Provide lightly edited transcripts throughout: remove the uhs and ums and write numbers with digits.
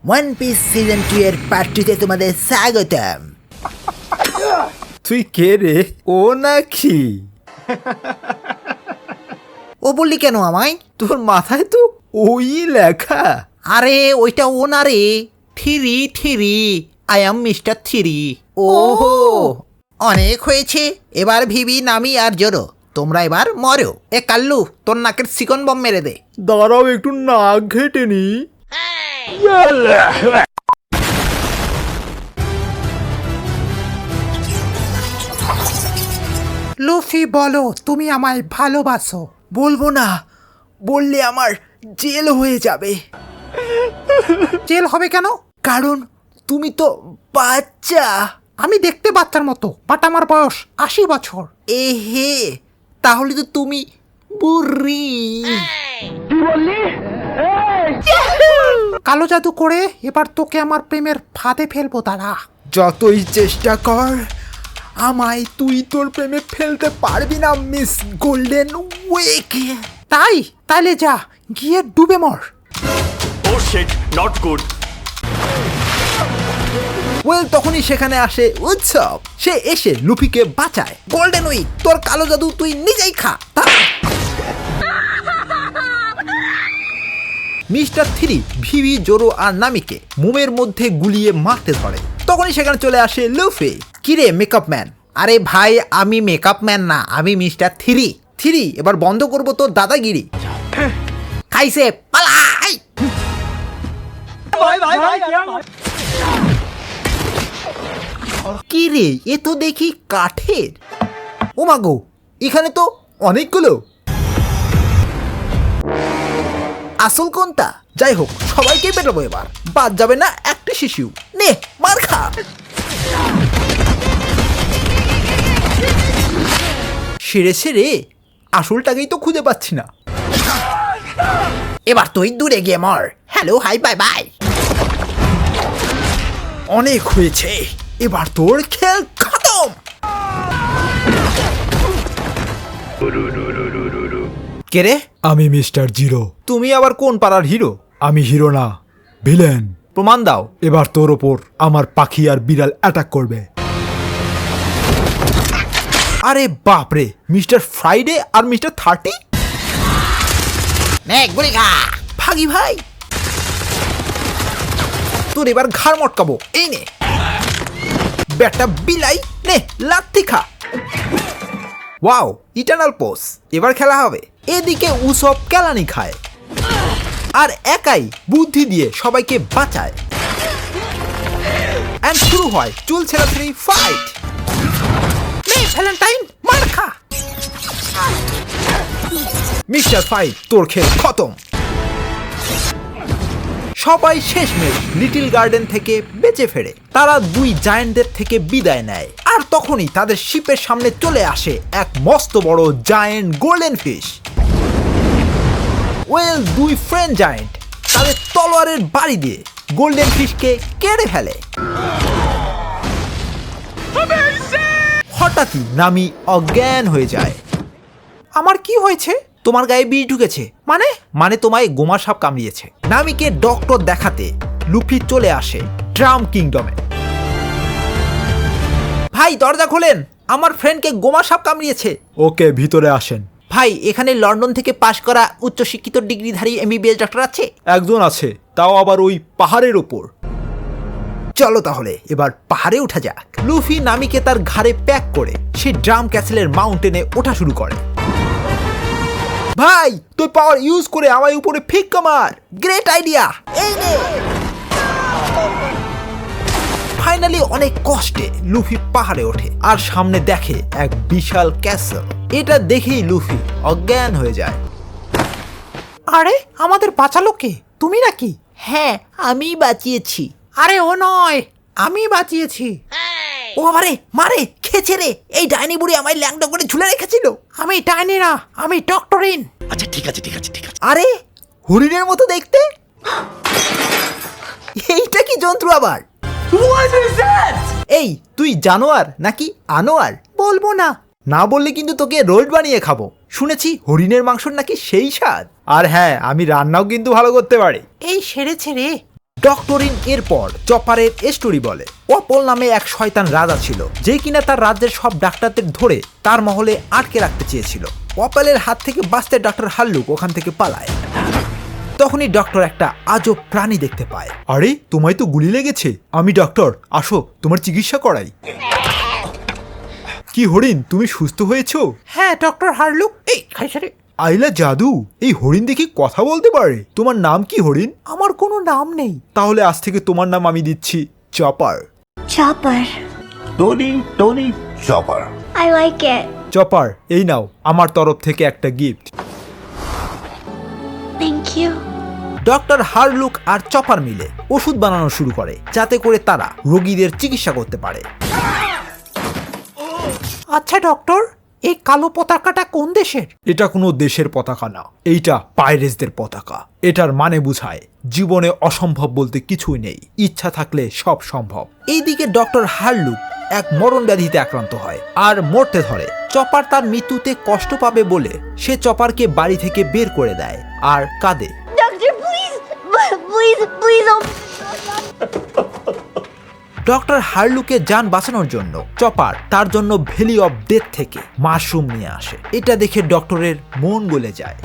One piece season 2 এর part 2 তে তোমাদের স্বাগতম। তুই কে রে? ও নাকি? ও বললি কেন আমায়? তোর মাথায় তো ওই লেখা। আরে ওইটা ও না রে, three three, I am mister three. ওহো, অনেক হয়েছে, এবার ভিবি, নামি আর জোরো, তোমরা এবার মরো। এ কাল্লু, তোর নাকের চিকন বম মেরে দে। দাঁড়াও একটু নাক ঘেটে নি। লুফি বলো, তুমি আমায় ভালোবাসো? বলবো না, বললে আমার জেল হয়ে যাবে। জেল হবে কেন? কারণ তুমি তো বাচ্চা। আমি দেখতে বাচ্চার মতো, বাট আমার বয়স 80 বছর। এ হে, তাহলে তো তুমি বুড়ি। কালো জাদু করে এবার তোকে আমার প্রেমের ফাঁদে ফেলবো। দাঁড়া, যতই চেষ্টা কর, আমায় তুই তোর প্রেমে ফেলতে পারবি না মিস গোল্ডেন উইক। তাইলে যা, গিয়ে ডুবে মর। Oh shit, not good. Well তখনই সেখানে আসে উৎসব। সে এসে লুফিকে বাঁচায়। গোল্ডেন উইক, তোর কালো জাদু তুই নিজেই খা। মিস্টার থ্রি ভিভি, জোরো আর নামিকে মোমের মধ্যে গুলিয়ে মারতে ধরে। তখনই সেখানে চলে আসে লুফি। কিরে মেকআপ ম্যান? আরে ভাই, আমি মেকআপ ম্যান না, আমি মিস্টার থ্রি। থ্রি, এবার বন্ধ করবো তোর দাদাগিরি। খাইছে, পালাই। কি রে, এ তো দেখি কাঠের। ও মাগো, এখানে তো অনেকগুলো। আসল কোনটা? যাই হোক, সবাইকে পেটাবো এবার, বাদ যাবে না একটা শিশু। নে, মার খা। সেরে সেরে আসলটাকেই তো খুঁজে পাচ্ছি না। এবার তুই দূরে গিয়ে মর। Hello, hi, bye bye. অনেক হয়েছে, এবার তোর খেল খতম। কে রে? আমি মিস্টার জিরো। তুমি আবার কোন পাড়ার হিরো? আমি হিরো না, ভিলেন। প্রমাণ দাও। এবার তোর ওপর আমার পাখি আর বিড়াল অ্যাটাক করবে। আরে বাপরে, মিস্টার ফ্রাইডে আর মিস্টার 30? নে, গুলি খা। ভাগি ভাই, তোর এবার ঘাড় মটকাবো। এই নে ব্যাটা বিলাই, নে লাথি খা। Wow, eternal pose. এবার খেলা হবে। এদিকে উসব কেলানি খায় আর একাই বুদ্ধি দিয়ে সবাইকে বাঁচায়। এন্ড শুরু হয় চুল ছেঁড়াছাড়ি ফাইট। নে ভ্যালেন্টাইন, মার খা। মিস্টার ফাইট, তোর খেল খতম। সবাই শেষমেশ লিটল গার্ডেন থেকে বেঁচে ফেরে। তারা দুই জায়ান্টদের থেকে বিদায় নেয়। আর তখনই তাদের শিপের সামনে চলে আসে এক মস্ত বড় জায়ান্ট গোল্ডেন ফিশ। ওয়েল, দুই ফ্রেন্ড জায়ান্ট তাদের তলোয়ারের বাড়ি দিয়ে গোল্ডেন ফিশকে কেড়ে ফেলে। হঠাৎই নামি অজ্ঞান হয়ে যায়। আমার কি হয়েছে? তোমার গায়ে বিষ ঢুকেছে। মানে তোমায় গোমা সাপ কামড়িয়েছে। নামিকে ডক্টর দেখাতে লুফি চলে আসে ড্রাম কিংডমে। ভাই দরজা খোলেন, আমার ফ্রেন্ডকে গোমা সাপ কামড়িয়েছে। ওকে, ভিতরে আসেন। ভাই, এখানে লন্ডন থেকে পাশ করা উচ্চশিক্ষিত ডিগ্রিধারী এমবিবিএস ডক্টর আছে? একজন আছে, তাও আবার ওই পাহাড়ের ওপর। চলো তাহলে এবার পাহাড়ে ওঠা যাক। লুফি নামিকে তার ঘাড়ে প্যাক করে সে ড্রাম ক্যাসেলের মাউন্টেনে ওঠা শুরু করে। ভাই, তুই পাওয়ার ইউজ করে আমায় উপরে ফিক্কা মার। গ্রেট আইডিয়া, এই নে। ফাইনালি অনেক কষ্টে লুফি পাহাড়ে ওঠে আর সামনে দেখে এক বিশাল ক্যাসেল। এটা দেখেই লুফি অজ্ঞান হয়ে যায়। আরে, আমাদের বাঁচালো কে? তুমি নাকি? হ্যাঁ, আমি বাঁচিয়েছি। আরে ও নয়, আমি বাঁচিয়েছি। ও বাবারে, মারে খেছে রে। এই ডাইনি বুড়ি আমায় ল্যাংটা করে ঝুলে রেখেছিল। আমি ডাইনি না, আমি ডক্টরিন। আচ্ছা ঠিক আছে ঠিক আছে ঠিক আছে। আরে, হরিণের মতো দেখতে। এইটা কি যন্ত্র আবার? এই, তুই জানোয়ার নাকি আনোয়ার? বলবো না। না বললে কিন্তু তোকে রোল বানিয়ে খাবো। শুনেছি হরিণের মাংস নাকি সেই স্বাদ। আর হ্যাঁ, আমি রান্নাও কিন্তু ভালো করতে পারি। এই সেরেছে রে। ডক্টরিন এরপর চপারের স্টোরি বলে অপল নামে এক শয়তান রাজা ছিল যে কিনা তার রাজ্যের সব ডাক্তারদের ধরে তার মহলে আটকে রাখতে চেয়েছিল। অপলের হাত থেকে বাঁচতে ডক্টর হাল্লুক ওখান থেকে পালায়। তখনই ডক্টর একটা আজব প্রাণী দেখতে পায়। আরে তোমায় তো গুলি লেগেছে, আমি ডক্টর, আসো তোমার চিকিৎসা করাই। কি হরিণ, তুমি সুস্থ হয়েছো? হ্যাঁ ডক্টর হার্লুক, এই খাইসারে। আইলা জাদু, এই হরিণ দেখি কথা বলতে পারে। তোমার নাম কি হরিণ? আমার কোনো নাম নেই। তাহলে আজ থেকে তোমার নাম আমি দিচ্ছি Chopper. Chopper. Tony Chopper. I like it. Chopper, এই নাও আমার তরফ থেকে একটা gift. Thank you. Doctor Hiriluk আর চপার মিলে ওষুধ বানানো শুরু করে যাতে করে তারা রোগীদের চিকিৎসা করতে পারে। আচ্ছা ডক্টর, এই কালো পতাকাটা কোন দেশের? এটা কোনো দেশের পতাকা না, এইটা পাইরেটসদের পতাকা। এটার মানে বুঝায় জীবনে অসম্ভব বলতে কিছুই নেই, ইচ্ছা থাকলে সব সম্ভব। এইদিকে ডক্টর হার্লুক এক মরণ ব্যাধিতে আক্রান্ত হয় আর মরতে ধরে। চপার তার মৃত্যুতে কষ্ট পাবে বলে সে চপারকে বাড়ি থেকে বের করে দেয় আর কাঁদে। Doctor, please. Please. Oh. Doctor হার্লুকে যান বাঁচানোর জন্য চপার তার জন্য ভ্যালি অফ ডেথ থেকে মাশরুম নিয়ে আসে। এটা দেখে ডক্টরের মন গলে যায়।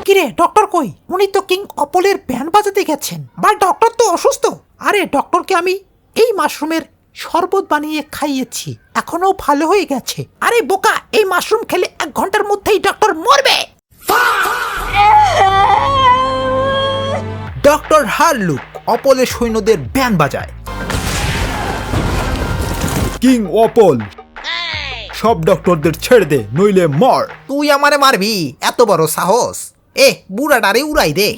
কিরে ডক্টর কই? উনি তো কিং অপলের ব্যান্ড বাজাতে গেছেন। বা ডক্টর তো অসুস্থ। আরে ডক্টরকে আমি এই মাশরুমের শরবত বানিয়ে খাইয়েছি, এখনো ভালো হয়ে গেছে। আরে বোকা, এই মাশরুম খেলে 1 ঘন্টার মধ্যেই ডক্টর মরবে। ডক্টর হার্লুক অপলের সৈন্যদের ব্যান্ড বাজায়। কিং অপল, সব ডক্টরদের ছেড়ে দে, নইলে মর। তুই আমারে মারবি? এত বড় সাহস! বুড়াটারে উড়াই দে।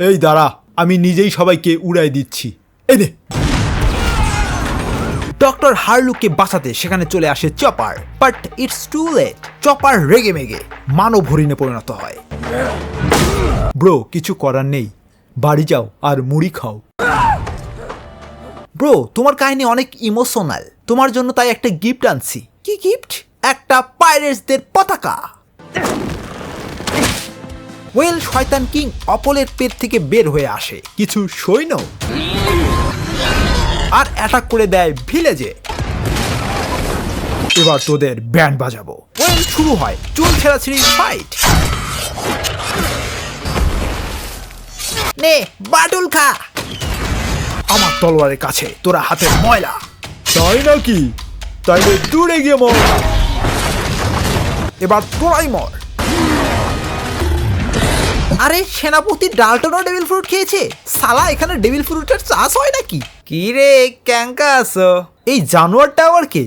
এই দাঁড়া, আমি নিজেই সবাইকে উড়াই দিচ্ছি। এই দে। ডক্টর হার্লুককে বাঁচাতে সেখানে চলে আসে Chopper, but it's too late. Chopper রেগে মেগে মানব হরিণে পরিণত হয়। ব্রো, কিছু করার নেই, বাড়ি যাও আর মুড়ি খাও। ব্রো, তোমার কাহিনী অনেক ইমোশনাল, তোমার জন্য তাই একটা গিফট আনছি। কি গিফট? একটা পাইরেটসদের পতাকা। ওয়েল, শয়তান কিং অপলের পেট থেকে বের হয়ে আসে কিছু সৈন্য আর অ্যাটাক করে দেয় ভিলেজে। এবার তোদের ব্যান্ড বাজাবো। ওয়েল, শুরু হয় চুল ছেঁড়াছিড়ি ফাইট। নে বাটুল খা। আমার তলোয়ারের কাছে তোরা হাতের ময়লা। তাই নাকি? তাইলে দূরে গিয়ে মর। এবার তোরাই মর। আরে সেনাপতি ডালটনও ডেভিল ফ্রুট খেয়েছে। সালা, এখানে ডেভিল ফ্রুটের চাষ হয় নাকি? কি রে ক্যাঙ্কা আছো? এই জানোয়ারটা আবার কে?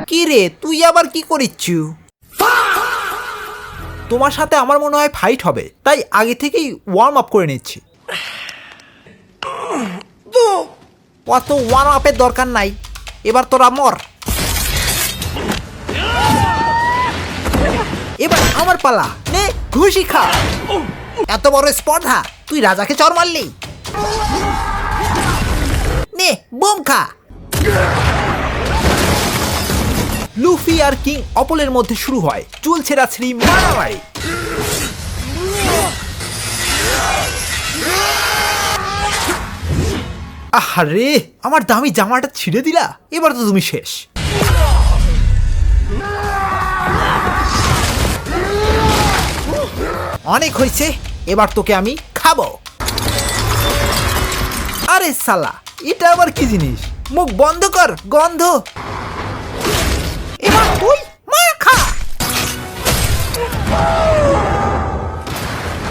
কি রে, তুই আবার কি করিচ্ছু? তোমার সাথে আমার মনে হয় ফাইট হবে, তাই আগে থেকেই ওয়ার্ম আপ করে নিচ্ছি। অত ওয়ার্ম আপের দরকার নাই, এবার তোরা মর। এবার আমার পালা, নে ঘুষি খা। এত বড় স্পর্ধা, তুই রাজাকে চর মারলি। নে বোম খা। লুফি আর কিং অপলের মধ্যে শুরু হয় চুল ছেঁড়াছিড়ি মারামারি। আহারে, আমার দামি জামাটা ছিঁড়ে দিলা, এবার তো তুমি শেষ। অনেক হয়েছে, এবার তোকে আমি খাবো। আরে সালা, এটা আবার কি জিনিস? মুখ বন্ধ কর, গন্ধ। এবার তুই মার খা।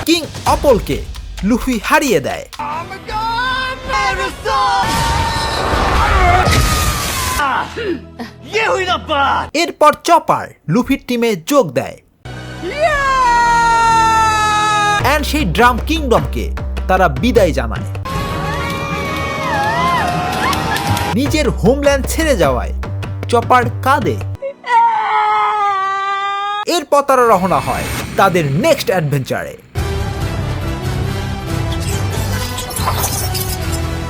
কিং অপলকে লুফি হারিয়ে দেয়। এরপর চপার লুফির টিমে যোগ দেয় এন্ড সেই ড্রাম কিংডমকে তারা বিদায় জানায়। নিজের হোমল্যান্ড ছেড়ে যাওয়ায় চপার কাঁদে। এরপর তারা রওনা হয় তাদের নেক্সট অ্যাডভেঞ্চারে।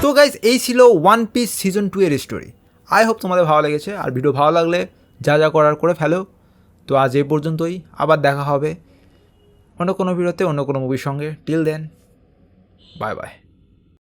তো গাইজ, এই ছিল ওয়ান পিস সিজন 2 এর স্টোরি। আই হোপ তোমাদের ভালো লেগেছে, আর ভিডিও ভালো লাগলে যা যা করার করে ফেলো। তো আজ এই পর্যন্তই, আবার দেখা হবে অন্য কোনো ভিডিওতে অন্য কোনো মুভির সঙ্গে। Till then, bye by.